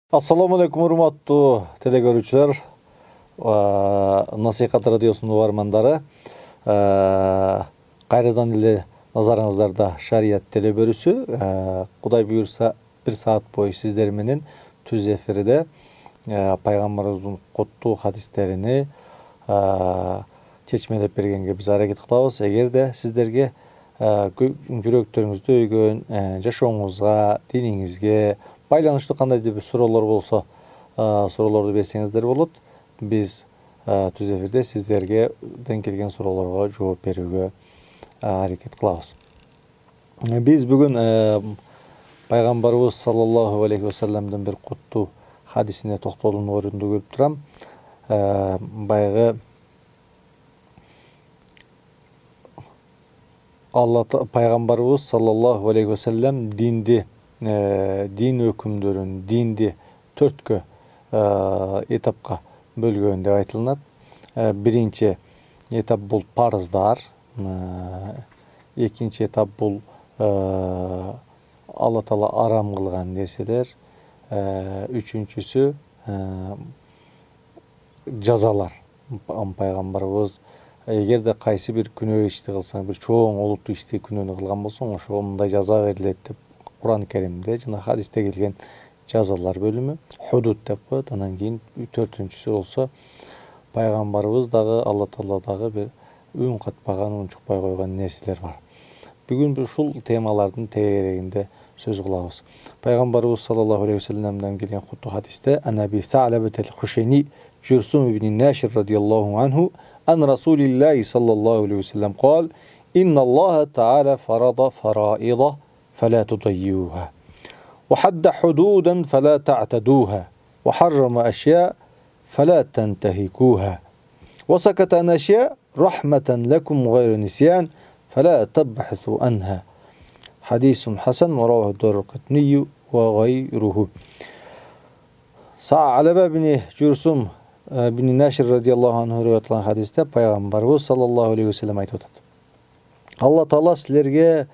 Assalamu alaikum урматтуу телекөрүүчүлөр, Насихат радиосунун угармандары. Кайрадан эле назарыңыздарда шарият телебөрүсү. Кудай буюрса, 1 саат бою сиздер менен түз эфирде пайгамбарыбыздын коттуу хадистерини чечмелеп бергенге биз аракет кылабыз. Эгерде сиздерге жүрөктөрүңүздө өйгөн жашооңузга, диниңизге байланыштуу кандайдыр бир суроолор болсо, суроолорду берсеңиздер болот. Биз түз эфирде сиздерден келген суроолорго жооп берүүгө аракет кылабыз. Биз бүгүн пайгамбарыбыз саллаллаху алейхи вассаламдын бир куттуу хадисине токтолуунун орунду көрүп турам. Баягы Алла пайгамбарыбыз саллаллаху алейхи вассалам дин өкүмдөрүн, динди 4 этапка бөлгөн деп айтылат. Биринчи этап бул парыздар, экинчи этап бул Алла Таала арам кылган нерселер, үчүнчүсү жазалар. Пайгамбарыбыз эгерде кайсы бир күнөө ишти кылсаң, бир чоң олуттуу ишти күнөөнү кылган болсоң, ошого мындай жаза берилет деп Кур'ан Керимде жана хадисте келген жазалар бөлүмү худуд деп коет. Анан кийин 4-сү болсо пайгамбарыбыз дагы Алла Таала дагы бир үн катпаган, унчукпай койгон нерселер бар. Бүгүн ушул темалардын тегерегинде сөз кылабыз. Пайгамбарыбыз саллаллаху алейхи вассаламдан келген куттуу хадисте Анаби Са'лабатал Хушайни Журсум ибн Нашир радияллаху анху ан Расулиллахи саллаллаху алейхи вассалам قال إن الله تعالى فرض فرائض فلا تضيعوها وحد حدودا فلا تعتدوها وحرم أشياء فلا تنتهكوها وسكت عن أشياء رحمة لكم غير نسيان فلا تبحثوا عنها حديث حسن ورواه الدارقطني وغيره. Sa'laba bin Jursum bin Naşir radiyallahu anhu rivayet kılan hadiste Peygamberimiz sallallahu aleyhi ve sellem aytып атат. Allah Taala sizlerge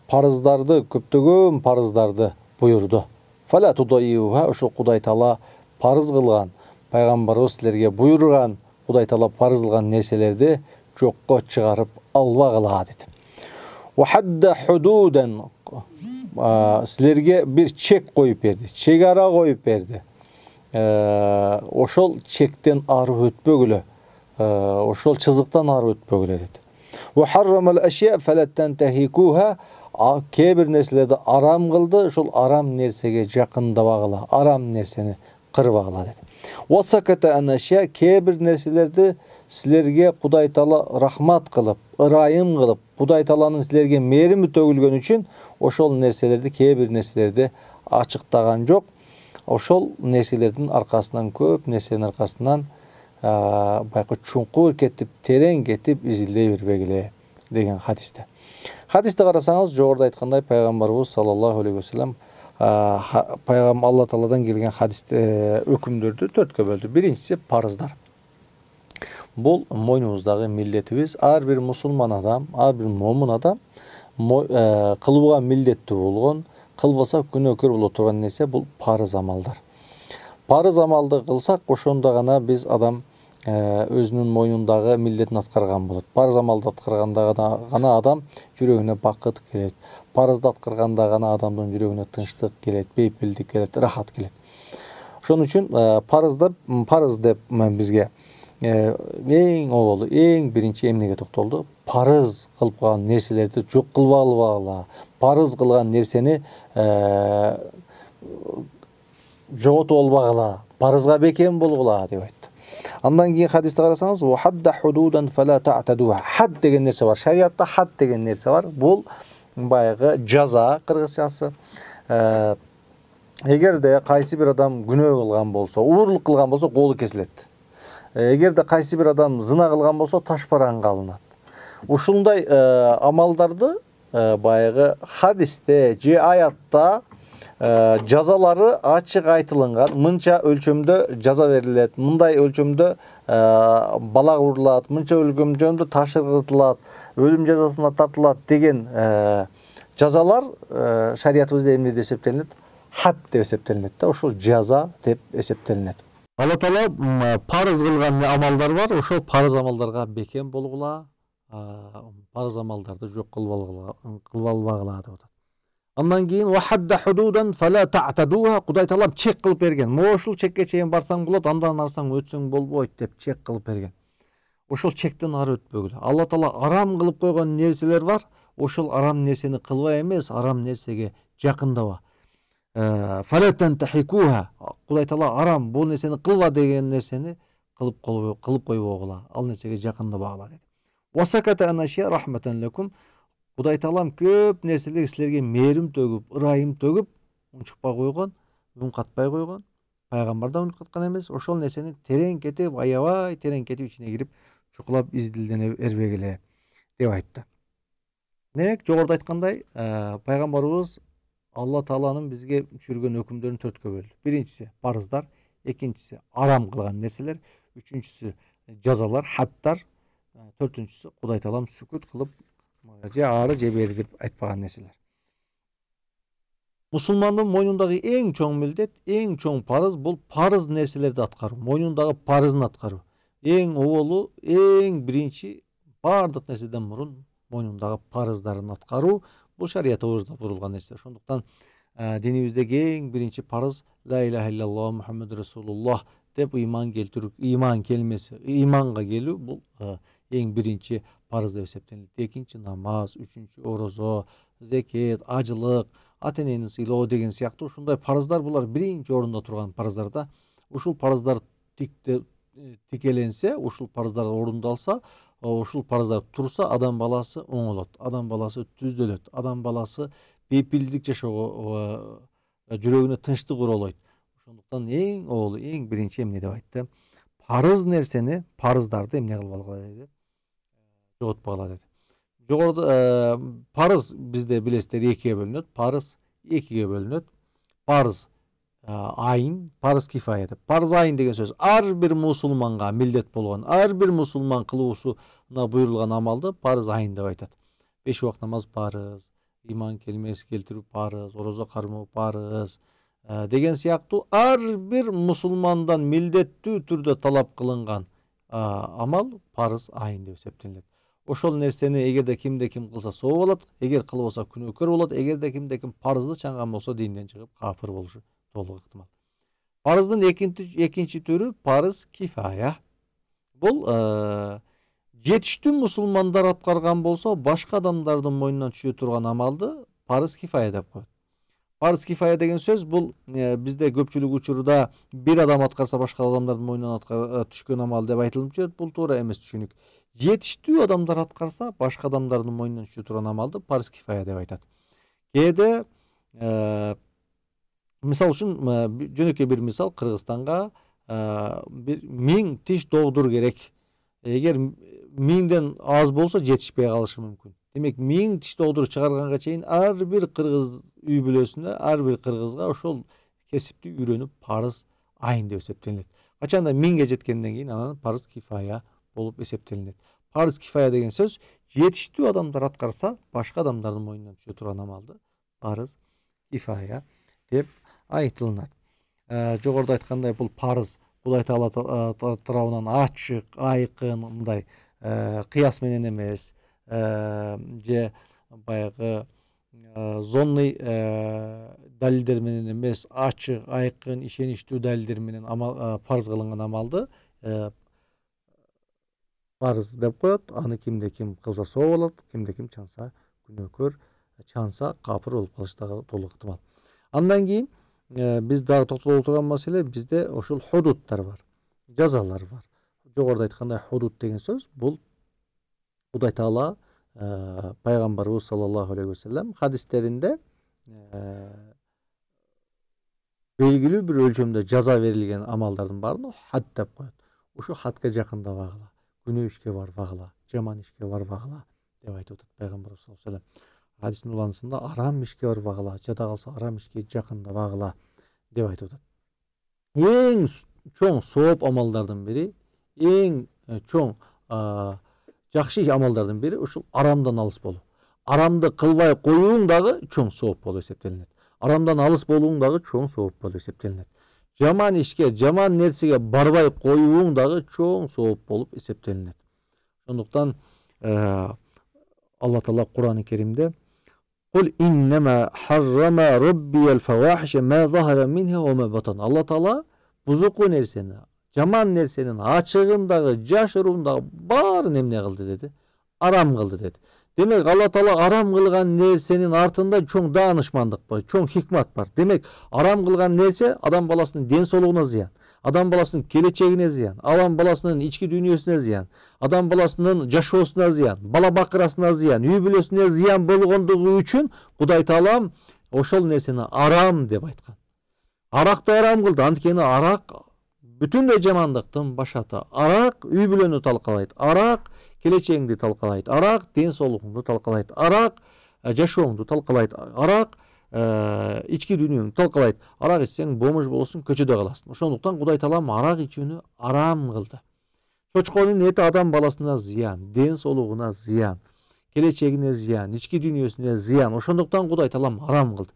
парыздарды, көптөгөн парыздарды буйурду. Фала тудайюха, ошо Кудай Таала парыз кылган, пайгамбарыбыз силерге буйруган, Кудай Таала парыз кылган нерселерди жокко чыгарып албагыла дейт. Ва хадда худудан, силерге бир чек коюп берди, чек ара коюп берди. Ошол чектен арып өтпөгүлө, ошол чызыктан арып өтпөгүлө дейт. Ва харрамал ашия фала тантахикуха, кээ-бир нерселерди арам кылды, ошол арам нерсеге жакындабагыла, арам нерсени кырбагыла дейт. Ва саката ан ашия, кээ-бир нерселерди силерге Кудай Таала рахмат кылып, ырайым кылып, Кудай Тааланын силерге мээрими төгүлгөн үчүн ошол нерселерди, кээ-бир нерселерди ачыктаган жок. Ошол нерселердин аркасынан, көп нерсенин аркасынан байкы чуңкур кетип, терең кетип изилдей бербегиле деген хадисте. Хадисте карасаңыз, жогоруда айткандай пайгамбарыбыз саллаллаху алейхи вассалам пайгамбар Алла Тааладан келген хадисте өкүмдөрдү 4кө бөлдү. Биринчиси парыздар. Бул мойнубуздагы милдетибиз. Ар бир мусулман адам, ар бир момун адам кылууга милдеттүү болгон, кылбаса күнөөкөр боло турган нерсе бул парыз амалдар. Парыз амалды кылсак, ошондо гана биз адам өзүнүн мойнундагы милдетин аткарган болот. Парыз амалды аткарганда гана адам жүрөгүнө бакыт келет. Парызды аткарганда гана адамдын жүрөгүнө тынчтык келет, бейпилдик келет, рахат келет. Ошон үчүн парыз деп бизге эң оболу, эң биринчи эмнеге токтолду? Парыз кылып калган нерселерди жок кылбагыла. Парыз кылган нерсени жоготуп албагыла, парызга бекем болгула деп айтты. Андан кийин хадисте карасаңыз, ва хадда худудан фала та'тадуха. Хад деген нерсе бар. Шариатта хад деген нерсе бар. Бул баягы жаза кыргызчасы. Эгерде кайсы бир адам күнөө кылган болсо, уурлук кылган болсо, колу кесилет. Эгерде кайсы бир адам зына кылган болсо, таш бараңга алынат. Ушундай амалдарды баягы хадисте же аятта жазалары ачык айтылынган, мынча өлчөмдө жаза берилет, мындай өлчөмдө балак урулат, мынча өлчөмдө таш ыргытылат, өлүм жазасына тартылат деген жазалар шариятыбызда эмне деп эсептелет? хат деп эсептелинет да, ошол жаза деп эсептелинет. Алла Таала парыз кылган амалдар бар, ошол парыз амалдарга бекем болгула, парыз амалдарды жок кылбагыла деп атат. Андан кийин вахадда худудан фала та'тадуха, Кудай Таалам чек кылып берген. Ошол чекке чейин барсаң болот, андан арсаң өтсөң болбойт деп чек кылып берген. Ошол чектен ары өтпөгүлө. Алла Таала арам кылып койгон нерселер бар, ошол арам нерсени кылба эмес, арам нерсеге жакындаба. Фала тантахикуха, Кудай Таала арам бул нерсени кылба деген нерсени кылып койбогула, ал нерсеге жакындабагыла деди. Васаката анашия рахматан лакум, Кудай Таалам көп нерселерге силерге мээрим төгүп, ырайым төгүп, унчукпай койгон, үн катпай койгон. Пайгамбар да үн каткан эмес, ошол нерсени терең кетип, аябай терең кетип ичине кирип, чукулап издилдене бербегиле деп айтты. Демек, жогоруда айткандай, пайгамбарыбыз Алла Тааланын бизге түшүргөн өкүмдөрүн төрткө бөлдү. Биринчиси парыздар, экинчиси арам кылган нерселер, үчүнчүсү жазалар, хаттар, төртүнчүсү Кудай Таалам сүкүт кылып же ары же бери деп айтпаган нерселер. Мусулмандын мойнундагы эң чоң милдет, эң чоң парыз бул парыз нерселерди аткаруу, мойнундагы парызын аткаруу. Эң оболу, эң биринчи бардык нерседен мурун мойнундагы парыздарын аткаруу бул шариятыбызда бурулган нерсе. Ошондуктан динибиздеги эң биринчи парыз ла илаха иллаллах Мухаммад Расулуллах деп ыйман келтирүү, ыйман келмеси, ыйманга келүү бул эң биринчи парыз деп эсептелет. Экинчи намаз, үчүнчү орозо, зекет, ажылык, ата-энени сыйлоо деген сыяктуу ушундай парыздар булар биринчи орунда турган парыздар да. Ушул парыздар тикеленсе, ушул парыздар орундалса, ушул парыздар турса, адам баласы оңолот, адам баласы түздөлөт, адам баласы бейпилдик жашоого, жүрөгүнө тынчтык уралойт. Ошондуктан эң оолу, эң биринчи эмне деп айтты? Парыз нерсени, парыздарды эмне кылбагыла деди? Жоготпагыла деди. Жогоруда парыз бизде билесиздер экиге бөлүнөт. Парыз экиге бөлүнөт. Парыз айын, парыз кифая деп. Парыз айын деген сөз ар бир мусулманга милдет болгон, ар бир мусулман кылуусуна буйрулган амалды парыз айын деп айтат. 5 убак намаз парыз, ыйман келмес келтирүү парыз, орозо кармоо парыз деген сыяктуу ар бир мусулмандан милдеттүү түрдө талап кылынган амал парыз айын деп эсептелет. Ошол нерсени эгерде кимде ким кылса соо болот, эгер кылбаса күнөөкөр болот, эгерде кимде ким парызды чаңган болсо динден чыгып кафир болушу толук ыктымал. Парыздын экинчи түрү парыз кифая. Бул жетиштүү мусулмандар аткарган болсо, башка адамдардын мойнунан түшө турган амалды парыз кифая деп коет. Парыз кифая деген сөз бул бизде көпчүлүк учурда бир адам аткарса башка адамдардын мойнунан түшкөн амал деп айтылып жүрөт. Бул туура эмес түшүнүк. Жетиштүү адамдар аткарса башка адамдардын мойнунан түшө турган амалды парыз кифая деп айтат. Кээде мисал үчүн жөнөкөй бир мисал, Кыргызстанга бир 1000 тиш догдур керек. Эгер 1000ден аз болсо жетишпей калышы мүмкүн. Демек 1000 тиш догдур чыгарганга чейин ар бир кыргыз үй бүлөсүндө ар бир кыргызга ошол кесипти үйрөнүп парыз айын деп эсептелет. Качанда 1000ге жеткенден кийин анан парыз кифая болуп эсептелинет. Парыз кифая деген сөз жетиштүү адамдар аткарса башка адамдардын мойнунан түшө турган амалды парыз кифая деп айтылынат. Жогоруда айткандай бул парыз Кудай Таала тарабынан ачык, айкын, мындай кыяс менен эмес, же баягы зонный далилдер менен эмес, ачык, айкын, ишеничтүү далилдер менен парыз кылынган амалды парыз деп коет. Аны кимде ким кылса соо болот, кимде ким чанса күнөөкөр, чанса капыр болуп калышы да толук ыктымал. Андан кийин биз дагы токтоло турган маселе, бизде ошол худуттар бар, жазалар бар. Жогоруда айткандай худут деген сөз бул Кудай Таала пайгамбарыбыз саллаллаху алейхи ва саллям хадистеринде белгилүү бир өлчөмдө жаза берилген амалдардын баарын хат деп коет. Ушу хатка жакындабагыла, күнөө ишке барбагыла, жаман ишке барбагыла деп айтып атат пайгамбарыбыз саллаллаху алейхи ва саллям. Хадистин уланысында арам ишке барбагыла, жада калса арам ишке жакындабагыла деп айтып атат. Эң чоң сооп амалдардын бири, эң чоң жакшы амалдардын бири ушул арамдан алыс болуу. Арамды кылбай коюуң дагы чоң сооп болуп эсептелинет. Арамдан алыс болуң дагы чоң сооп болуп эсептелинет. Жаман ишке, жаман нерсеге барбай коюуң дагы чоң сооп болуп эсептелинет. Ошондуктан Алла Таала Кур'ан-ы Керимде Kul innema harrama rabbiyal fawahisha ma zahara minha ve ma batan. Allah Taala buzuku nerseni, jaman nersenin açığındağı, jaşırığındağı bari nemne kıldı dedi. Aram kıldı dedi. Demek Allah Taala aram kılgan nersenin artında çoğun danışmanlık var, çoğun hikmat var. Demek aram kılgan nerse adam balasının den soluğuna ziyan. Adam balasının kelечегине ziyan, adam balasının içki dünyasına ziyan, adam balasının жашоосуна ziyan, bala bakırasına ziyan, үй бүлөсүнө ziyan болгондугу үчүн Кудай Таалам ошол нерсени арам деп айткан. Аракты арам кылды. Анткени арак бүтүндөй жамандыктын башаты. Арак үй бүлөнү талкалайт. Арак келечегиңди талкалайт. Арак ден соолугуңду талкалайт. Арак жашооңду талкалайт. Арак içki dünyöңдү талкалайт. Арак ичсең бомж болосуң, көчөдө каласың. Ошондуктан Кудай Таалам арак ичүүнү арам кылды. Чочконун эти адам баласына зыян, ден соолугуна зыян, келечегине зыян, ички дүнүйөсүнө зыян. Ошондуктан Кудай Таалам арам кылды.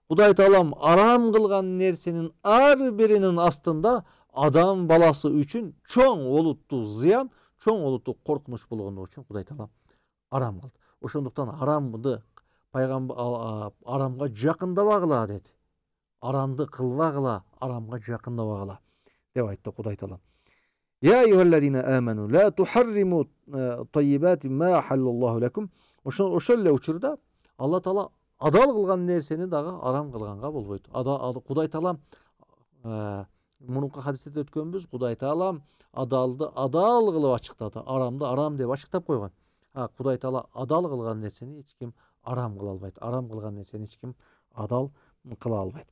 Кудай Таалам арам кылган нерсенин ар биринин астында адам баласы үчүн чоң олуттуу зыян, чоң олуттуу коркунуч болгондугу үчүн Кудай Таалам арам кылды. Ошондуктан арамды арамга жакындабагыла деди. Арамды кылбагыла, арамга жакындабагыла деп айтты Кудай Таалам. Ya eyyühellezine amenu la tuharrimu tayyibati ma halallahu lekum. Ошол учурда Алла Таала адал кылган нерсени дагы арам кылганга болбойт. Кудай Таалам мурунку хадисте өткөнбүз. Кудай Таалам адалды адал кылып ачыктады, арамды арам деп ачыктап койгон. Кудай Таала адал кылган нерсени эч ким арам кыла албайт. Арам кылган нерсени эч ким адал кыла албайт.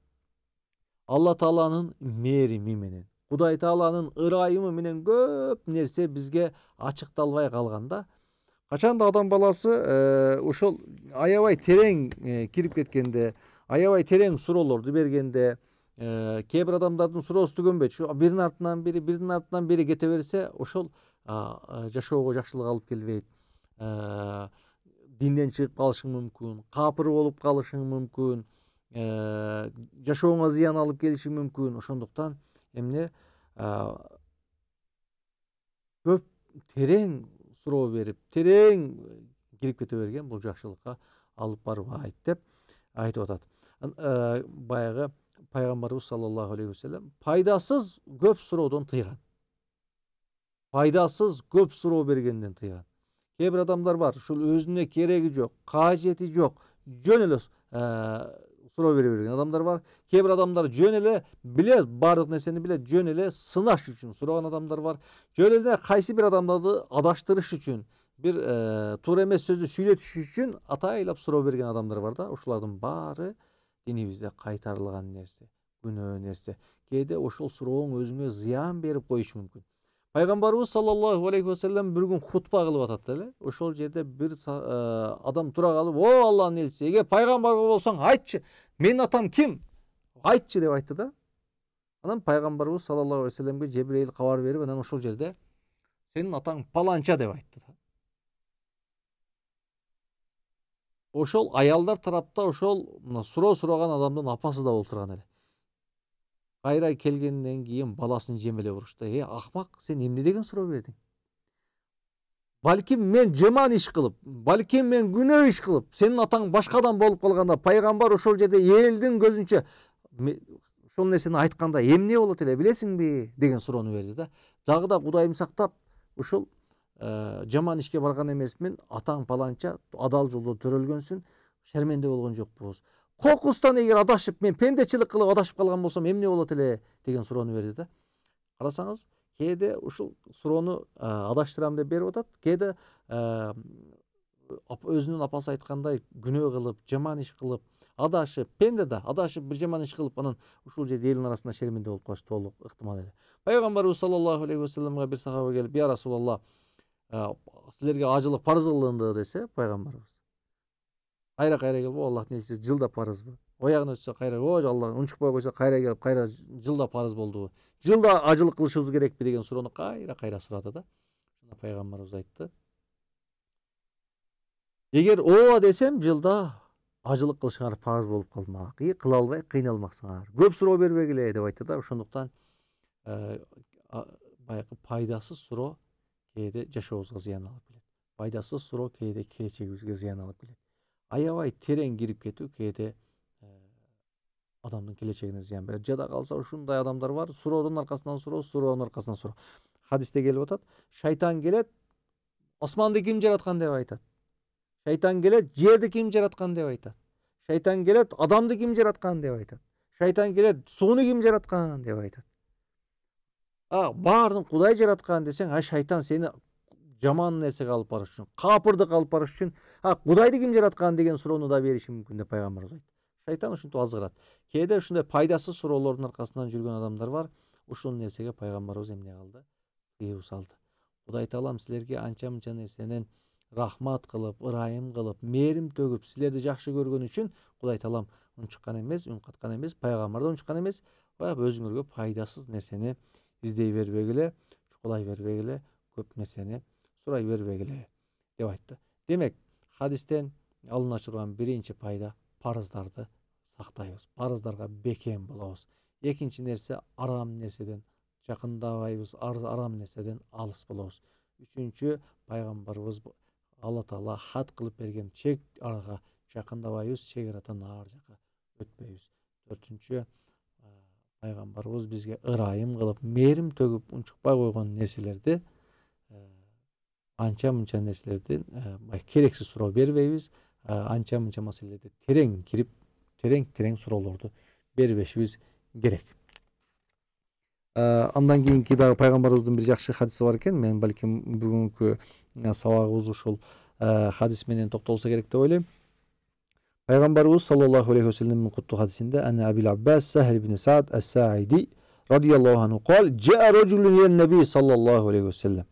Алла Тааланын мээрими менен, Кудай Тааланын ырайымы менен көп нерсе бизге ачыкталбай калганда, качанда адам баласы ошол аябай терең кирип кеткенде, аябай терең суроолорду бергенде, кээ бир адамдардын суроосу түгөнбөйт. Биринин артынан бири кете берсе, ошол жашоого жакшылык алып келбейт. Динден чыгып калышың мүмкүн, капыр болуп калышың мүмкүн, жашооңо зыян алып келиши мүмкүн. Ошондуктан эмне көп терең суроо берип, терең кирип кете берген бул жакшылыкка алып барбайт деп айтып атат. Баягы пайгамбарыбыз саллаллаху алейхи вассалам пайдасыз көп суроодон тыйган. Пайдасыз көп суроо бергенден тыйган. Кээ бир адамдар бар, ушул өзүнө кереги жок, кажети жок, жөн эле суроо бере берген адамдар бар. Кээ бир адамдар жөн эле билет, баардык нерсени билет, жөн эле сынаш үчүн сураган адамдар бар. Жөн эле кайсы бир адамдарды адаштырыш үчүн, бир туура эмес сөздү сүйлөтүш үчүн атайлап суроо берген адамдар бар да. Ушулардын баары динибизде кайтарылган нерсе, күнөө нерсе. Кээде ошол сурооң өзүңө зыян берип коюшу мүмкүн. Пайгамбарыбыз саллаллаху алейхи вассалам bir gün хутба кылып атат эле. Ошол жерде бир адам тура калып, "О Аллахтын элчиси, эгер пайгамбар болсоң айтчы, менин атам ким? Айтчы" деп айтты да. Анан пайгамбарыбыз саллаллаху алейхи вассаламга Жебрейил кабар берип, анан ошол жерде "Сенин атаң паланча" деп айтты да. Ошол аялдар тарапта ошол суроо сураган адамдын апасы да олтурган эле. Кайра келгенден кийин баласын жемелеп урушtu. Акмак, сен эмне деген суроо бердиң? Балким мен жаман иш кылып, балким мен күнөө иш кылып, сенин атаң башкадан болуп калганда, пайгамбар ошол жерде элдин көзүнчө ошол нерсени айтканда эмне болот эле билесиңби деген суроону берди да. Дагы да Кудайым сактап, ушул жаман ишке барган эмесмин, атаң паланча, адал жолдо төрөлгөнсүн, шерменде болгон жокпуз. Кокустан эгер адашып, мен пендечилик кылып адашып калган болсом эмне болот эле деген суроону берди да. Карасаңыз, кээде ушул суроону адаштырам деп берип атат, кээде өзүнүн апасы айткандай күнөө кылып, жаман иш кылып, адашып, пенде да адашып бир жаман иш кылып, анан ушул жерде элдин арасында шерменде болуп калышы толук ыктымал эле. Пайгамбарыбыз саллаллаху алейхи вассаламга бир сахаба келип, "Я Расулаллах, силерге ажылык парыз кылынды" десе, пайгамбарыбыз кайра келип, Аллахтын элчиси жылда парызбы? Оягын өтсө кайра, Аллах унчукпай койсо кайра келип, кайра жылда парыз болдубу? Жылда ажылык кылышыбыз керекпи деген суроону кайра сурады да. Шунда пайгамбарыбыз айтты: "Эгер ооба десем, жылда ажылык кылышыңар парыз болуп калмак, кыла албай кыйналмаксыңар. Көп суроо бербегиле деп айтты да. Ошондуктан баягы пайдасыз суроо кээде жашообузга зыян алып келет. Пайдасыз суроо кээде келечегибизге зыян алып келет. Аябай терең кирип кетүү кээде адамдын келечегине зыян берет. Жада калса ушундай адамдар бар, суроодун аркасынан суроо, суроонун аркасынан суроо. Хадисте келип атат, шайтан келет, асманды ким жараткан деп айтат. Шайтан келет, жерди ким жараткан деп айтат. Шайтан келет, адамды ким жараткан деп айтат. Шайтан келет, сууну ким жараткан деп айтат. Баарын Кудай жараткан десең, шайтан сени жаман нерсеге алып барыш үчүн, капырдык алып барыш үчүн, Кудайды ким жараткан деген суроону да бериши мүмкүн деп пайгамбарыбыз айтты. Шайтан ушинтип азгырат. Кээде ушундай пайдасыз суроолордун аркасынан жүргөн адамдар бар. Ушул нерсеге пайгамбарыбыз эмне кылды? Тыюу салды. Кудай Таалам силерге анча-мынча нерсенен рахмат кылып, ырайым кылып, мээрим төгүп, силерди жакшы көргөн үчүн Кудай Таалам унчуккан эмес, үн каткан эмес, пайгамбарды унчуккан эмес. Өзүңөргө пайдасыз нерсени издей бербегиле, чукулай бербегиле, көп нерсени сурай бербегиле деп айтты. Демек, хадистен алына турган биринчи пайда парыздарды сактайбыз. Парыздарга бекем болобуз. Экинчи нерсе арам нерседен жакындабайбыз, арам нерседен алыс болобуз. Үчүнчү, пайгамбарыбыз Алла Таала хат кылып берген чек арага жакындабайбыз, чек арадан ар жака өтпөйбүз. Төртүнчү, пайгамбарыбыз бизге ырайым кылып, мээрим төгүп унчукпай койгон нерселерди, анча-мынча нерселерден керексиз суроо бербейбиз. Анча-мынча маселелерди терең кирип, терең суроолорду бербешибиз керек. Андан кийинки дагы пайгамбарыбыздын бир жакшы хадиси бар экен. Мен балким бүгүнкү сабагыбыз ушул хадис менен токтолсо керек деп ойлойм. Пайгамбарыбыз саллаллаху алейхи вассаламдын куттуу хадисинде Ана Абил Аббас Сахл ибн Саад ас-Сааиди радiyallahu anhu قال جاء رجل إلى النبي صلى الله عليه وسلم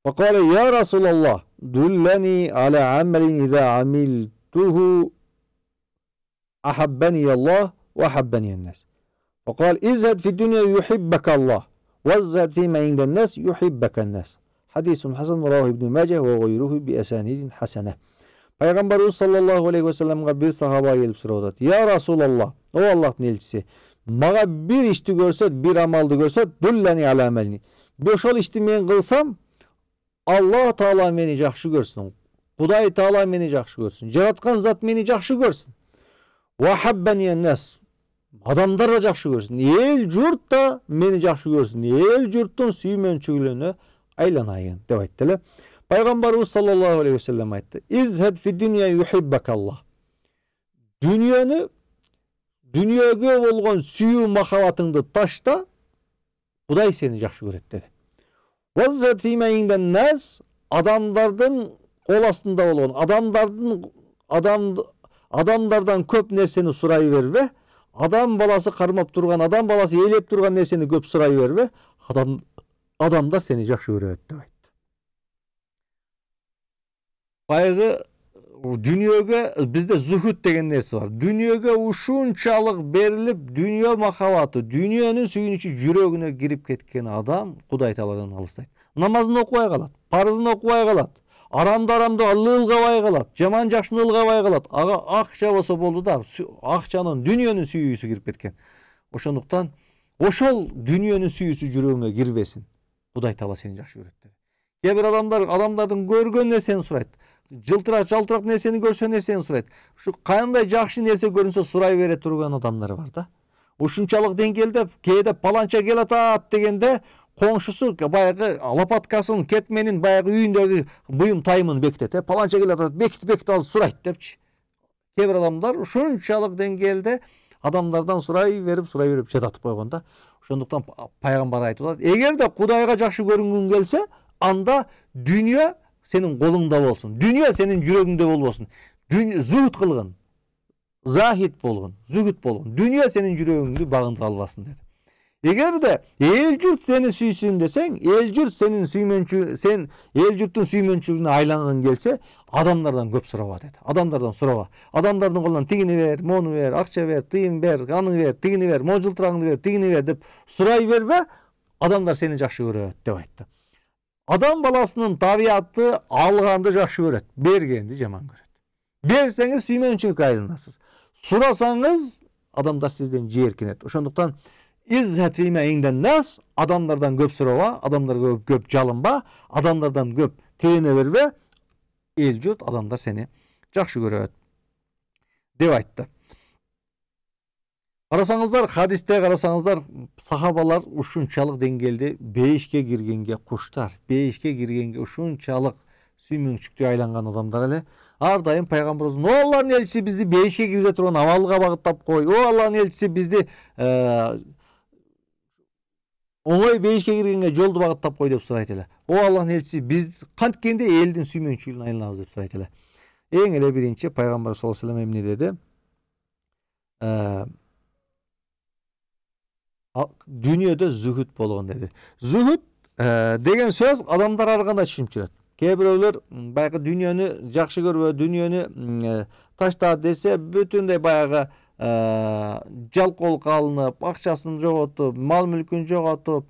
فقال يا رسول الله دلني على عمل إذا عملته أحبني الله وأحبني الناس وقال ازهد في الدنيا يحبك الله وازهد فيما عند الناس يحبك الناس حديث حسن رواه ابن ماجه وغيره بأسانيد حسنة. Пайгамбарыбыз саллаллаху алейхи вассаламга бир сахаба келип сурап атат. Я Расулаллах, о Аллахтын элчиси, мага бир ишти көрсөт, бир амалды көрсөт, дуллани ала амални. Ошол ишти мен кылсам, Алла Таала мени жакшы көрсүн. Кудай Таала мени жакшы көрсүн. Жараткан зат мени жакшы көрсүн. Ва хаббани ан-нас. Адамдар да жакшы көрсүн. Эл журт да мени жакшы көрсүн. Эл журттун сүймөнчүлүгүнө айланайын деп айтты эле. Пайгамбарыбыз саллаллаху алейхи вассалам айтты. Изхад фи дүйнө юхиббакаллах. Дүниөгө болгон сүйүү махабатыңды ташта, Кудай сени жакшы көрөт деди. Ваззат фима инден нас, адамдардын кол астында болгон, адамдардан көп нерсени сурай бербе. Адам баласы кармап турган, адам баласы ээлеп турган нерсени көп сурай бербе. Адамдар сени жакшы көрөт деп айтты. Баягы дүниөгө бизде зухут деген нерсе бар. Дүниөгө ушунчалык берилип, дүнүйө махабаты, дүнүйөнүн сүйүнүчү жүрөгүнө кирип кеткен адам Кудай Тааладан алыстайт. Намазын окубай калат, парызын окубай калат, арамды ылгабай калат, жаман жакшыны ылгабай калат. Ага акча болсо болду да, акчанын дүнүйөнүн сүйүүсү кирип кеткен. Ошондуктан ошол дүнүйөнүн сүйүүсү жүрөгүңө кирбесин. Кудай Таала сени жакшы көрөт dedi. Кээ бир адамдардын көргөн нерсени сурайт. Жалтырак нерсени көрсө нерсени сурайт. Ушу кандай жакшы нерсе көрүнсө сурай бере турган адамдар бар да. Ушунчалык деңгээлде кээде паланча келатат дегенде коңшусу баягы лопаткасын, кетменин баягы үйүндөгү буюм тайымын бекитет. Паланча келатат, бекит алып сурайт депчи. Кээ бир адамдар ушунчалык деңгээлде адамдардан сурай берип жататып койгон да. Ошондуктан пайгамбар айтып атат, эгерде Кудайга жакшы көрүнгүң келсе, анда дүнүйө сенин колуңда болсун. Дүнүйө сенин жүрөгүңдө болбосун. Зухут кылгын. Захид болгон, зухут болгон. Дүнүйө сенин жүрөгүңдү багынта албасын dedi. Эгерде эл журт сени сүйсүн десең, эл журт сенин сен эл журттун сүймөнчүлүгүнө айлангың келсе, адамдардан көп сураба dedi. Адамдардан сураба. Адамдардын колунан тигини бер, мону бер, акча бер, тыйын бер, аны бер, тигини бер, мол жылтырагыңды бер, тигини бер деп сурай бербе, адамдар сени жакшы көрөт деп айтты. Адам баласынын табияты алганды жакшы көрөт, бергенди жаман көрөт. Берсеңиz сүймөнчүлүккө айланасыз. Сурасаңыз адамдар сизден жийеркинет. Ошондуктан иззат фима инден нас, адамдардан көп сурaba, адамдарга көп жалынба, адамдардан көп тилене бербе. Эл журт, адамдар сени жакшы көрөт деп айтты. Карасаңыздар, хадисте карасаңыздар, сахабалар ушунчалык деңгээлде бейишке киргенге куштар, бейишке киргенге ушунчалык сүймөнчүктүү айланган адамдар эле. Ар дайым пайгамбарыбыз: "О Аллахтын элчиси, бизди бейишке киргизе турган амалга багыттап кой. О Аллахтын элчиси, бизди оңой бейишке киргенге жолду багыттап кой" деп сурайт эле. О Аллахтын элчиси, биз канткенде элдин сүймөнчүлүгүнө айланабыз деп сурайт эле. Эң эле биринчи пайгамбар саллаллаху алейхи ва саллям эмне деди? Дүйнөдө зүхүт болгон деди. Зүхүт деген сөз адамдар ар кандай түшүнүп жүрөт. Кээ бирөөлөр баягы дүйнөнү жакшы көрбө, дүйнөнү ташта десе, бүтүндөй баягы жалкоолукка алынып, акчасын жоготуп, мал мүлкүн жоготуп,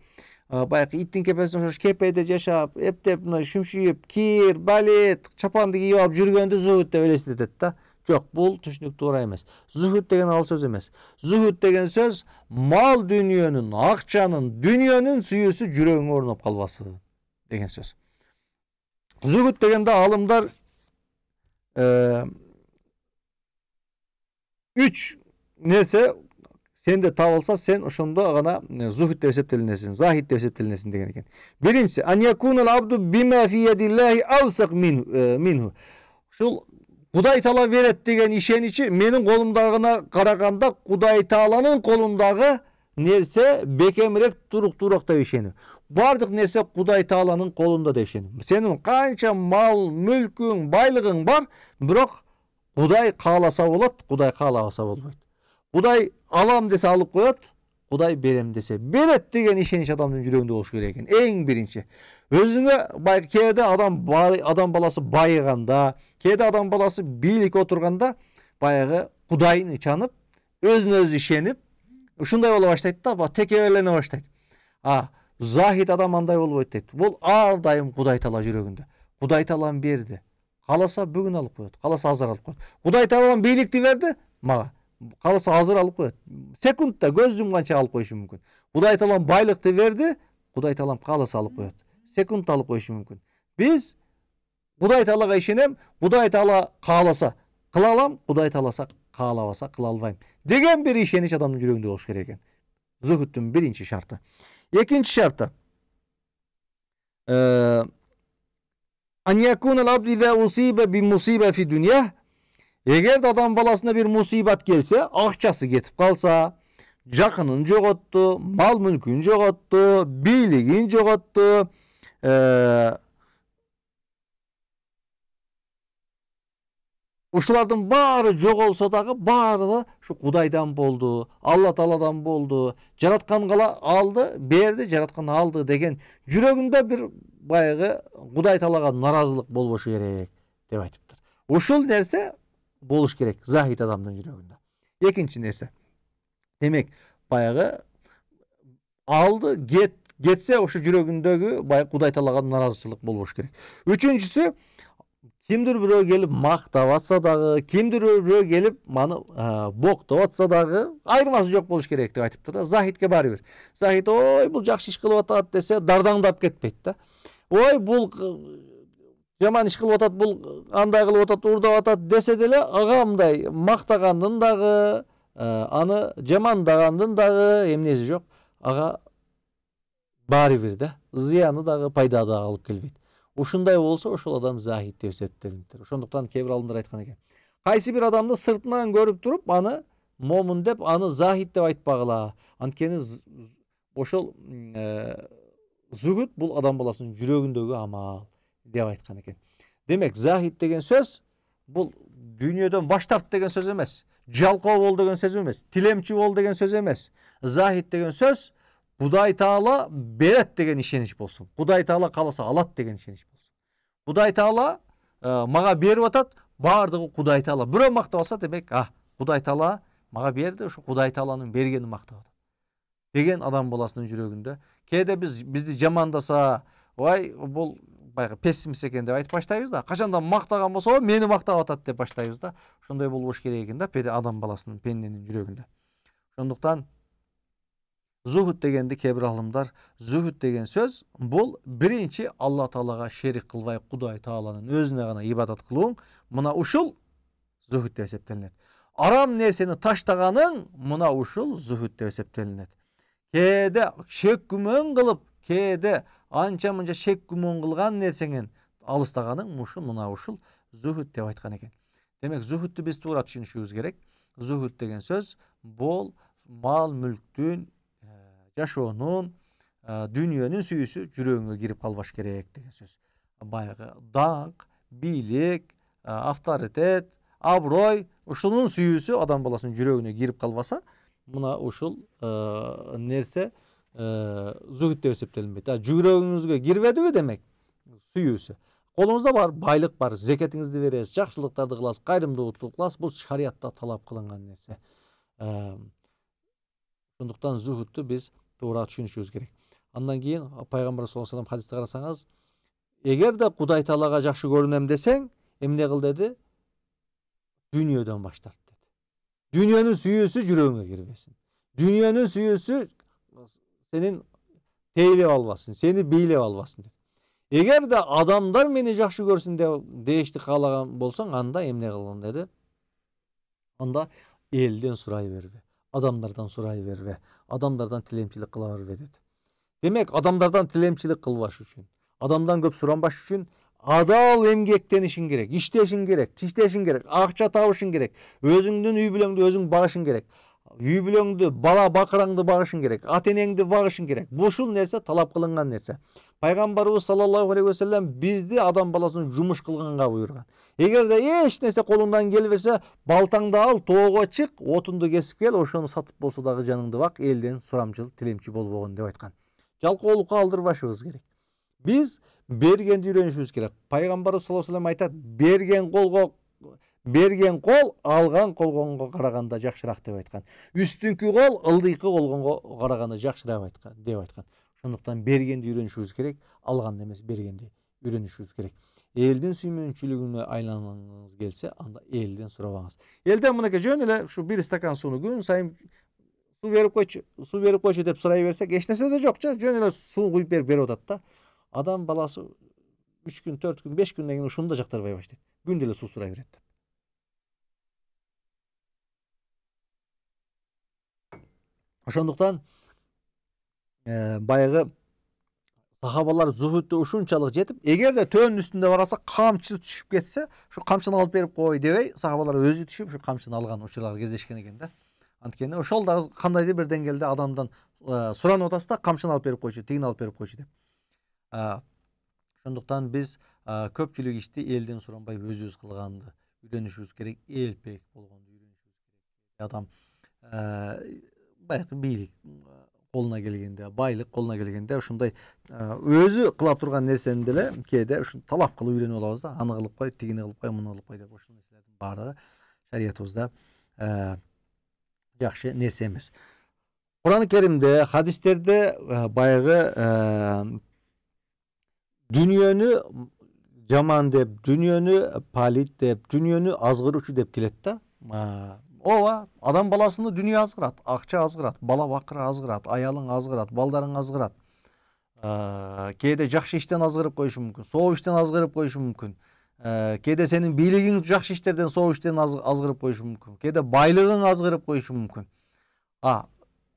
баягы иттин кепесине окшош кепеде жашап, эптеп шүмшүйүп, кир, балет, чапанды кийип алып жүргөндү зүхүт деп элестетет да. Жок, бул түшүнүк туура эмес. Зүхүт деген ал сөз эмес. Зүхүт деген сөз мал дүниөнүн, акчанын, дүниөнүн сүйүүсү жүрөгүңө орноп калбасы деген сөз. Зүхүт дегенде алымдар 3 нерсе сенде табылса, сен ошондо гана зүхүт деп эсептелинесиң, захид деп эсептелинесиң деген экен. Биринчиси: "Ан якунал абду бима фи ядиллахи авсак минху". Ушул Кудай Таала берет деген ишеничи менин колумдагына караганда Кудай Тааланын колундагы нерсе бекемирээк, туруктуураак деп ишенүү. Бардык нерсе Кудай Тааланын колунда деп ишенүү. Сенин канча мал, мүлкүң, байлыгың бар, бирок Кудай кааласа болот, Кудай каалабаса болбойт. Кудай алам десе алып коет, Кудай берем десе берет деген ишенич адамдын жүрөгүндө болуш керек экен. Эң биринчи. Өзүңө баягы кээде адам баласы байыганда, кээде адам баласы бийликке отурганда баягы Кудайын ычанып, өзүнө өзү ишенип, ушундай боло баштайт да, текеберлене баштайт. Захид адам андай болбойт дейт. Бул ар дайым Кудай Таала жүрөгүндө. Кудай Таалам берди. Кааласа бүгүн алып коет, кааласа азыр алып коет. Кудай Таалам бийликти берди мага. Кааласа азыр алып коет. Секундта көз жумганча алып коюшу мүмкүн. Кудай Таалам байлыкты берди, Кудай Таалам кааласа алып коет. Секундта алып коюшу мүмкүн. Биз Кудай Таалага ишенем, Кудай Таала кааласа кыла алам, Кудай Тааласа каалабаса кыла албайм деген бир ишенич адамдын жүрөгүндө болуш керек экен. Зүхүттүн биринчи шарты. Экинчи шарты: "Ан якунал абду иза усиба би мусиба фи дунья". Эгер адам баласына бир мусибат келсе, акчасы кетип калса, жакынын жоготту, мал мүлкүн жоготту, бийлигин жоготту, ушулардын баары жоголсо дагы баары ушу Кудайдан болду, Алла Тааладан болду, жараткан алды, берди, жараткан алды деген жүрөгүндө бир баягы Кудай Таалага наразылык болбошу керек деп айтыптыр. Ушул нерсе болуш керек захид адамдын жүрөгүндө. Экинчи нерсе. Демек, баягы алды кетсе ошо жүрөгүндөгү баягы Кудай Таалага наразычылык болбош керек. Үчүнчүсү, кимдир бирөө келип мактап атса дагы, кимдир бирөө келип маны боктоп атса дагы айырмасы жок болуш керек деп айтыптыр да. Захидке баары бир. Захид: "Ой, бул жакшы иш кылып атат" десе, дардаңдап кетпейт да. "Ой, бул жаман иш кылып атат, бул андай кылып атат, урдап атат" десе деле, ага мындай мактагандын дагы, аны жамандагандын дагы эмнеси жок. Ага баары бир да. Зыяны дагы, пайда дагы алып келбейт. Ушундай болсо, ошол адам захид деп эсептелинет. Ошондуктан кээ бир алымдар айткан экен: кайсы бир адамды сыртынан көрүп туруп, аны момун деп, аны захид деп айтпагыла. Анткени ошол зүгүт бул адам баласынын жүрөгүндөгү амал деп айткан экен. Демек, захид деген сөз бул дүйнөдөн баш тарт деген сөз эмес. Жалкоо бол деген сөз эмес. Тилемчи бол деген сөз эмес. Захид деген сөз Кудай Таала берет деген ишенич болсун. Кудай Таала кааласа алат деген ишенич болсун. Кудай Таала мага берип атат, баардыгы Кудай Таала. Бирөө мактап алса, демек, Кудай Таала мага берди, ошо Кудай Тааланын бергенин мактап атат деген адам баласынын жүрөгүндө. Кээде бизди жамандаса, ой, бул баягы пессимист экен деп айтып баштайбыз да. Качанда мактаган болсо, мени мактап атат деп баштайбыз да. Ошондой болбош керек экен да, адам баласынын, пенденин жүрөгүндө. Ошондуктан зухуд дегенди кээ бир алымдар, зухуд деген сөз бул биринчи Алла Таалага шерик кылбай Кудай Тааланын өзүнө гана ибадат кылууң, мына ушул зухуд деп эсептелинет. Арам нерсени таштаганың, мына ушул зухуд деп эсептелинет. Кээде шек күмөн кылып, кээде анча-мынча шек күмөн кылган нерсеңен алыстаганың, мына ушул зухуд деп айткан экен. Демек, зухудту биз туура түшүнүшүбүз керек. Зухуд деген сөз бул мал мүлктүн, жашоонун, дүйнөнүн сүйүүсү жүрөгүңө кирип калбаш керек деген сөз. Баягы даңк, бийлик, авторитет, аброй, ушунун сүйүүсү адам баласынын жүрөгүнө кирип калбаса, мына ушул нерсе зухуд деп эсептелинбейт. Жүрөгүңүзгө кирбедиби демек сүйүүсү. Колуңузда бар, байлык бар, зекетиңизди бересиз, жакшылыктарды кыласыз, кайрымдуулукту кыласыз, бул шариятта талап кылынган нерсе. Ошондуктан зухудту биз туура түшүнүшүбүз керек. Андан кийин пайгамбар саллаллаху алейхи вассалам хадисте карасаңыз, эгерде Кудай Таалага жакшы көрүнөм десең, эмне кыл деди? Дүйнөдөн баш тарт деди. Дүйнөнүн сүйүүсү жүрөгүңө кирбесин. Дүйнөнүн сүйүүсү сенин тейлеп албасын, сени бийлеп албасын деди. Эгерде адамдар мени жакшы көрсүн деп дешти каалаган болсоң, анда эмне кылгын деди? Анда элден сурай бербе, адамдардан сурай бербе, адамдардан тилемчилик кыла бербе деди. Демек, адамдардан тилемчилик кылбаш үчүн, адамдан көп суранбаш үчүн адал эмгектенишиң керек, иштешиң керек, тиштешиң керек, акча табышың керек, өзүңдүн үй бүлөңдү өзүң багышың керек, үй бүлөңдү, бала бакыраңды багышың керек, ата энеңди багышың керек. Бушул нерсе талап кылынган нерсе. Пайгамбарыбыз саллаллаху алейхи ва саллям бизди адам баласын жумуш кылганга буйруган. Эгерде эч нерсе колуңдан келбесе, балтаңды ал, тоого чык, отунду кесип кел, ошону сатып болсо дагы жаныңды бак, элден сурамчыл, тилемчи болбогон деп айткан. Жалкоолукка алдырбашыбыз керек. Биз бергенди үйрөнүшүбүз керек. Пайгамбарыбыз саллаллаху алейхи ва саллям айтат, берген кол алган колго караганда жакшыраак деп айткан. Үстүнкү кол ылдыйкы колго караганда жакшыраак деп айткан. Ошондуктан бергенди үйрөнүшүбүз керек, алганды эмес, бергенди үйрөнүшүбүз керек. Элдин сүймөнчүлүгүнө айлангыңыз келсе, анда элден сурабаңыз. Элден мынакей жөн эле ушу бир стакан сууну күн сайын суу берип койчу деп сурай берсек, эч нерсе да жок, жөн эле суу куюп берип атат да. Адам баласы 3 күн, 4 күн, 5 күндөн кийин ушуну да жактырбай баштайт. Күндө эле суу сурай берет. Ошондуктан баягы сахабалар зухудту ушунчалык жетип, эгерде төөнүн үстүндө бараса, камчы түшүп кетсе, ушу камчыны алып берип кой дебей, сахабалар өзү түшүп, ушу камчыны алган учурлар кездешкен экен да. Анткени ошол дагы кандайдыр бир деңгээлде адамдан суранып атасыз да, камчыны алып берип койчу, тигини алып берип койчу деп. Ошондуктан биз көпчүлүк ишти элден суранбай өзүбүз кылганды үйрөнүшүбүз керек, элпек болгонду үйрөнүшүбүз керек. Адам баягы бийлик колуна келгенде, байлык колуна келгенде ушундай өзү кыла турган нерсени деле кээде ушу талап кылып үйрөнүп алабыз да. Аны кылып кой, тигини кылып кой, муну кылып кой деп. Ошол нерселердин баардыгы шариятыбызда жакшы нерсе эмес. Кур'ан-ы Керимде, хадистерде баягы дүйнөнү жаман деп, дүйнөнү палит деп, дүйнөнү азгыруучу деп келет да. Ооба, адам баласыны дүйнө азгырат, акча азгырат, бала бакыры азгырат, аялың азгырат, балдарың азгырат. Кээде жакшы иштен азгырып коюшу мүмкүн, соо иштен азгырып коюшу мүмкүн. Кээде сенин бийлигиң жакшы иштерден, соо иштен азгырып коюшу мүмкүн. Кээде байлыгың азгырып коюшу мүмкүн.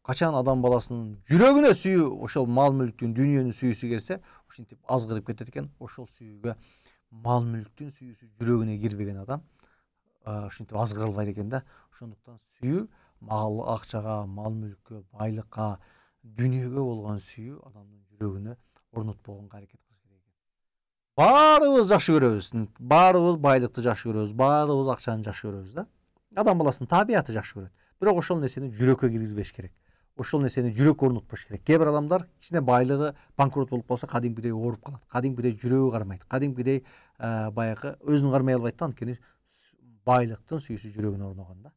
Качан адам баласынын жүрөгүнө сүйүү, ошол мал мүлктүн, дүйнөнүн сүйүүсү келсе, ушинтип азгырып кетет экен. Ошол сүйүүгө, мал мүлктүн сүйүүсү жүрөгүнө кирбеген адам ушинтип азгыра албайт экен да. Ошондуктан сүйүү мал акчага, мал мүлккө, байлыкка, дүйнөгө болгон сүйүү адамдын жүрөгүнө орнотпогонго аракет кылыш керек экен. Баарыбыз жакшы көрөбүз, баарыбыз байлыкты жакшы көрөбүз, баарыбыз акчаны жакшы көрөбүз да. Адам баласынын табияты жакшы көрөт. Бирок ошол нерсени жүрөккө киргизбеш керек. Ошол нерсени жүрөккө орнотпош керек. Кээ бир адамдар кичине байлыгы банкрот болуп калса, кадимкидей ооруп калат. Кадимкидей жүрөгү кармайт. Кадимкидей баягы өзүн кармай албайт да, анткени байлыктын сүйүүсү жүрөгүнө орногон да.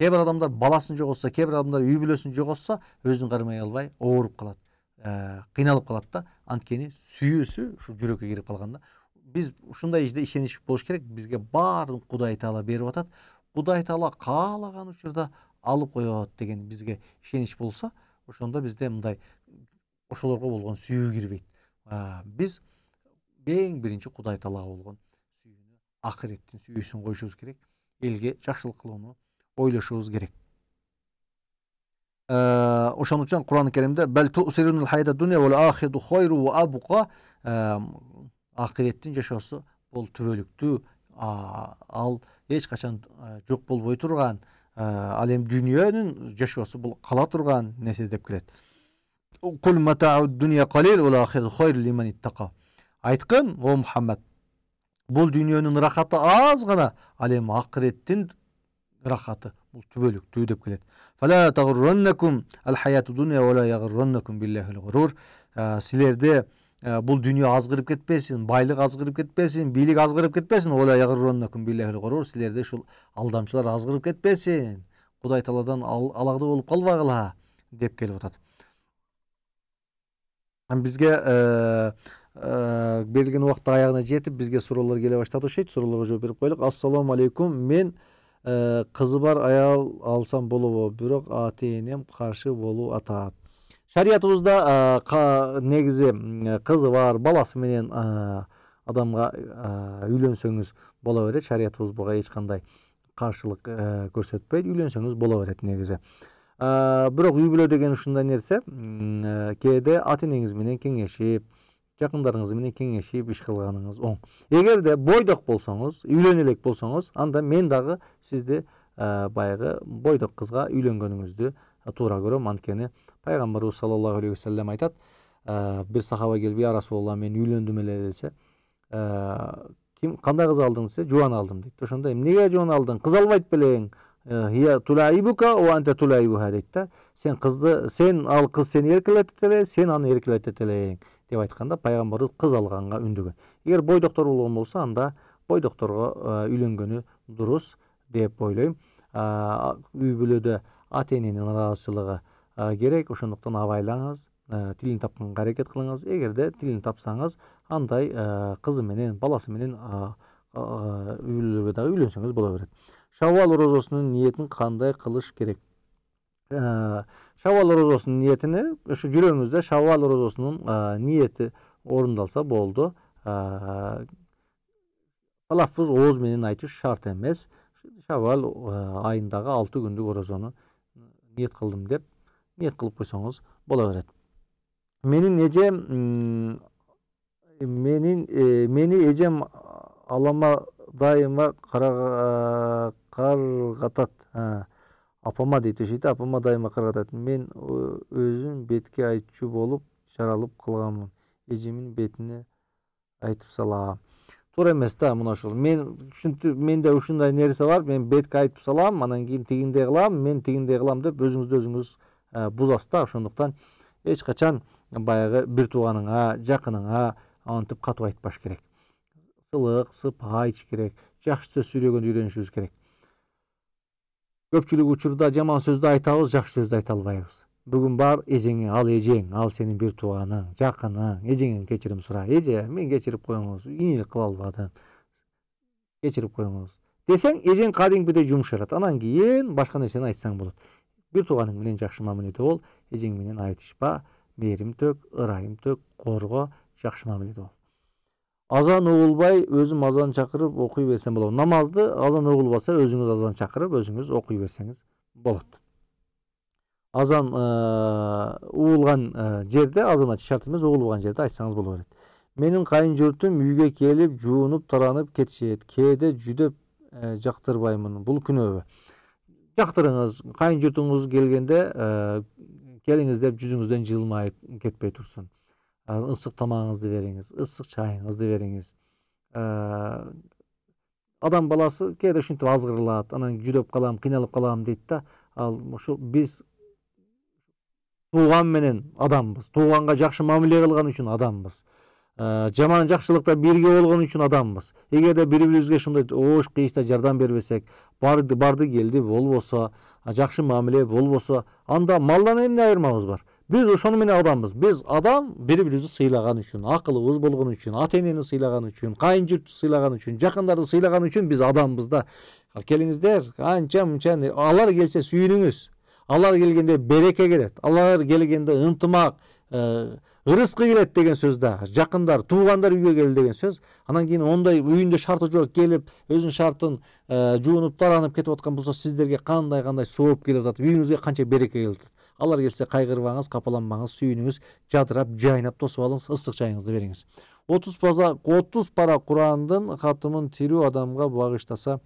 Кээ бир адамдар баласын жоготса, кээ бир адамдар үй бүлөсүн жоготса, өзүн кармай албай ооруп калат. кыйналып калат да. Анткени сүйүүсү ушу жүрөккө кирип калганда биз ушундай иште ишенич болуш керек. Бизге баарын Кудай Таала берип атат. Кудай Таала каалаган учурда алып коет деген бизге ишенич болсо, ошондо бизде мындай ошолорго болгон сүйүү кирбейт. Биз эң биринчи Кудай Таалага болгон сүйүүнү, акыреттин сүйүүсүн коюшубуз керек. Элге жакшылык кылууну ойлошубуз керек. Ошон үчүн Кур'ан-ы Керимде бел ту'сирунул хайата дуnya вал ахиру хайру ва абqa, акыреттин жашоосу бул түбөлүктүү, ал эч качан жок болбой турган, ал эми дүйнөнүн жашоосу бул кала турган нерсе деп келет. Кул матау дуnya qalil вал ахиру хайру лиман иттаqa. Айткын, о Мухаммад, бул дүйнөнүн рахаты аз гана, ал эми акыреттин рахаты бул түбөлүктүү деп келет. Фала тагурраннакум ал-хаяту дуnya ва ла ягурраннакум биллахил гурур. Силерде бул дүйнө азгырып кетпесин, байлык азгырып кетпесин, бийлик азгырып кетпесин. Ва ла ягурраннакум биллахил гурур. Силерде ушул алдамчылар азгырып кетпесин. Кудай Тааладан алагды болуп калбагыла деп келип атат. Бизге берилген убакыт аягына жетип, бизге суроолор келе баштады окшойт. Суроолорго жооп берип коелук. Ассаламу алейкум. Мен кызы бар аял алсам болобу, бирок ата-энем каршы болуп атат. Шариятыбызда негизи кызы бар, баласы менен адамга үйлөнсөңүз боло берет. Шариятыбыз буга эч кандай каршылык көрсөтпөйт. Үйлөнсөңүз боло берет негизи. Бирок үй бүлө деген ушундай нерсе, кээде ата-энеңиз менен кеңешип, жакындарыңыз менен кеңешип иш кылганыңыз оң. Эгерде бойдок болсоңуз, үйлөнө элек болсоңуз, анда мен дагы сизди баягы бойдок кызга үйлөнгөнүңүздү туура көрөм. Анткени пайгамбарыбыз саллаллаху алейхи ва саллям айтат, бир сахаба келип, я Расулалла, мен үйлөндүм эле десе, ким кандай кыз алдың десе, жуан алдым дейт. Ошондо эмнеге жуан алдың? Кыз албайт белең? Хия тулаибука ва анта тулаибуха дейт да. Сен кызды, ал кыз сени эркелетет эле, сен аны эркелетет элең деп айтканда пайгамбарыбыз кыз алганга үндөгөн. Эгер бойдоктор болгон болсо, анда бойдокторго үйлөнгөнү дурус деп ойлойм. Үй бүлөдө ата-эненин ыраазычылыгы керек. Ошондуктан абайлаңыз, тилин тапканга аракет кылыңыз. Эгерде тилин тапсаңыз, андай кызы менен, баласы менен үй бүлөгө дагы үйлөнсөңүз боло берет. Шаввал розосунун ниетин кандай кылыш керек? Шаввал розосунун ниетини ушу жүрөгүңүздө Шаввал розосунун ниети орундалса болду. Талаффуз ооз менен айтыш шарт эмес. Шаввал айындагы 6 күндүк орозону ниет кылдым деп ниет кылып койсоңуз боло берет. Мени эжем алама дайыма каргатат. Апама дейт ошойт, апама дайыма каргатат. Мен өзүм бетке айтчу болуп жаралып калганмын. Эжемин бетине айтып салам. Туура эмес да, мына ушул. Менде ушундай нерсе бар. Мен бетке айтып салам, анан кийин тигиндей кылам, мен тигиндей кылам деп өзүңүздү өзүңүз бузасыз да. Ошондуктан эч качан баягы бир тууганыңа, жакыныңа антип катып айтпаш керек. Сылык, сыпай айтыш керек. Жакшы сөз сүйлөгөндү үйрөнүшүбүз керек. Көпчүлүк учурда жаман сөздү айтабыз, жакшы сөздү айта албайбыз. Бүгүн бар эжеңе, ал сенин бир тууганың, жакының, эжеңен кечирим сура. Эже, мен кечирип коюңуз, ийгилик кыла албадым. Кечирип коюңуз десең, эжең кадимгидей жумшарат. Анан кийин башка нерсени айтсаң болот. Бир тууганың менен жакшы мамиледе бол, эжең менен айтышпа, мээрим төк, ырайым төк, корго, жакшы мамиледе бол. Азан угулбай өзүм азан чакырып окуй берсем болот. Намазды азан угулбаса өзүңүз азан чакырып өзүңүз окуй берсеңиз болот. Азан угулган жерде азан айтыш шарт эмес, угулган жерде айтсаңыз боло берет. Менин кайын журтум үйгө келип жуунуп таранып кетишет. Кээде жүдөп жактырбаймын. Бул күнөөбү? Жактырыңыз. Кайын журтуңуз келгенде келиңиз деп жүзүңүздөн жылмайып кетпей турсун. Ысык тамагыңызды бериңиз, ысык чайыңызды бериңиз. Адам баласы кээде ушинтип азгырылат, анан жүдөп калам, кыйналып калам дейт да. Ал ошо биз тууган менен адамбыз. Тууганга жакшы мамиле кылган үчүн адамбыз. Жаман жакшылыкта бирге болгон үчүн адамбыз. Эгерде бири-бирибизге ушундай оош кыйышта жардам бербесек, барды келди болбосо, жакшы мамиле болбосо, анда малдан эмне айырмабыз бар? Биз ошону менен адамбыз. Биз адам бири-бирибизди сыйлаган үчүн, акылыбыз болгон үчүн, ата-энени сыйлаган үчүн, кайын журтту сыйлаган үчүн, жакындарды сыйлаган үчүн биз адамбыз да. Келиңиздер, анча-мынча алар келсе сүйүнүңүз. Алар келгенде береке келет. Алар келгенде ынтымак, ырыскы келет деген сөз да. Жакындар, туугандар үйгө келди деген сөз. Анан кийин ондай үйүндө шарты жок келип, өзүнүн шартын жуунуп, таранып кетип аткан болсо, сиздерге кандай сооп келип атат, үйүңүзгө канча береке келип атат. Алар келсе кайгырбаңыз, капаланбаңыз, сүйүнүңүз, жадырап, жайнап тосуп алыңыз, ысык чайыңызды бериңиз. 30 пара Курандын катымын тирүү адамга багыштаса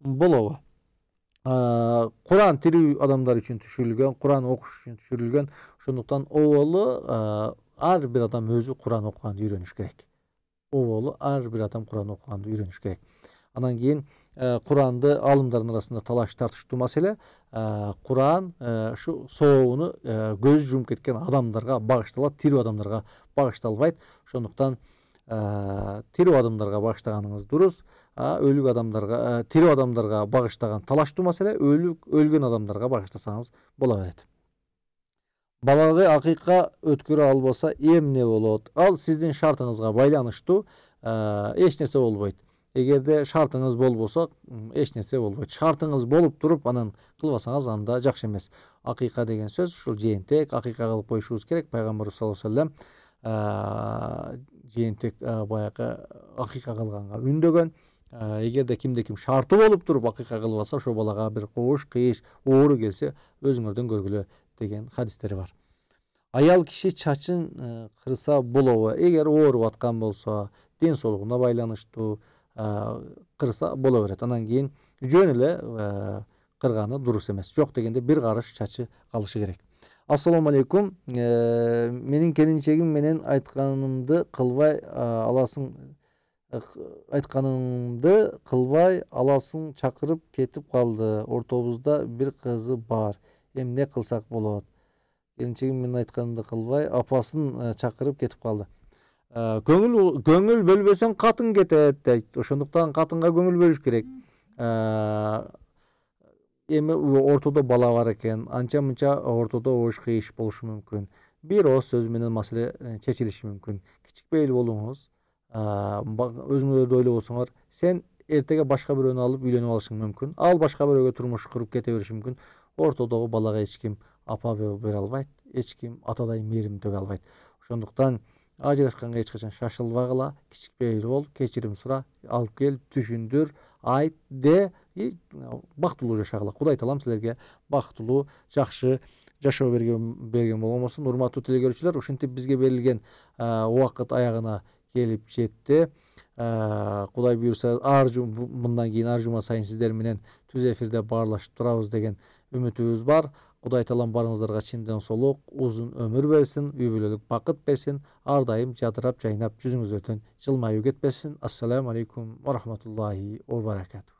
болобу? Куран тирүү адамдар үчүн түшүрүлгөн, Куран окуш үчүн түшүрүлгөн. Ошондуктан оболу ар бир адам өзү Куран окуганды үйрөнүш керек. Оболу ар бир адам Куран окуганды үйрөнүш керек. Анан кийин Куранды алымдардын арасында талаш тартыштуу маселе. Куран ушу сообуну көз жумуп кеткен адамдарга багышталат, тирүү адамдарга багышталбайт. Ошондуктан тирүү адамдарга багыштаганыңыз дурус. Өлүк адамдарга, тирүү адамдарга багыштаган талаштуу маселе, өлгөн адамдарга багыштасаңыз бола берет. Балагы акыйка өткөрө албаса эмне болот? Ал сиздин шартыңызга байланыштуу, эч нерсе болбойт. Эгерде шартыңыз болбосо, эч нерсе болбойт. Шартыңыз болуп туруп, анан кылбасаңыз анда жакшы эмес. Акыйка деген сөз ушул жээнтек, акыйка кылып коюшубуз керек. Пайгамбарыбыз саллаллаху алейхи вассалам жээнтек баягы акыйка кылганга үндөгөн. Эгерде кимде ким шарты болуп туруп акыйка кылбаса, ошол балага бир коош, кыйыш, оору келсе, өзүңөрдөн көргүлө деген хадистери бар. Аял киши чачын кырса болобу? Эгер ооруп аткан болсо, ден соолугуна байланыштуу кырса боло берет. Анан кийин жөн эле кырганы дурус эмес. Жок дегенде бир карыш чачы калышы керек. Ассаламу алейкум. Менин келинчегим менен айтканымды кылбай аласың чакырып кетип калды. Ортобузда бир кызы бар. Эмне кылсак болот? Келинчегим менен айтканымды кылбай, апасын чакырып кетип калды. Көңүл бөлбөсөң катын кетет дейт. Ошондуктан катынга көңүл бөлүш керек. Эми ортодо бала бар экен, анча-мынча ортодо ош кыйыш болушу мүмкүн. Бир ооз сөз менен маселе чечилиши мүмкүн. Кичикпейли болуңуз, өзүңөрдү ойлобосоңор, сен эртеге башка бирөөнү алып үйлөнүп алышың мүмкүн. Ал башка бирөөгө турмуш куруп кете бериши мүмкүн. Ортодогу балага эч ким апа бере албайт, эч ким атадай мээрим төгө албайт. Ошондуктан ажырашканга эч качан шашылбагыла, кичикпейли бол, кечирим сура, алып кел, түшүндүр, айт, де, бактылуу жашагыла. Кудай таалам силерге бактылуу, жакшы жашоо берген болгон. Урматтуу телекөрүүчүлөр, ушинтип бизге берилген убакыт аягына келип жетти. Кудай буйрса, мындан кийин ар жума сайын сиздер менен түз эфирде баарлашып турабыз деген үмүтүбүз бар. Кудай таалам барыңыздарга чын ден соолук, узун өмүр берсин, үй бүлөлүк бакыт берсин, ар дайым жадырап, жайнап, жүзүңүздөн жылмаюу кетпесин. Ассаламу алейкум ва рахматуллахи ва баракатух.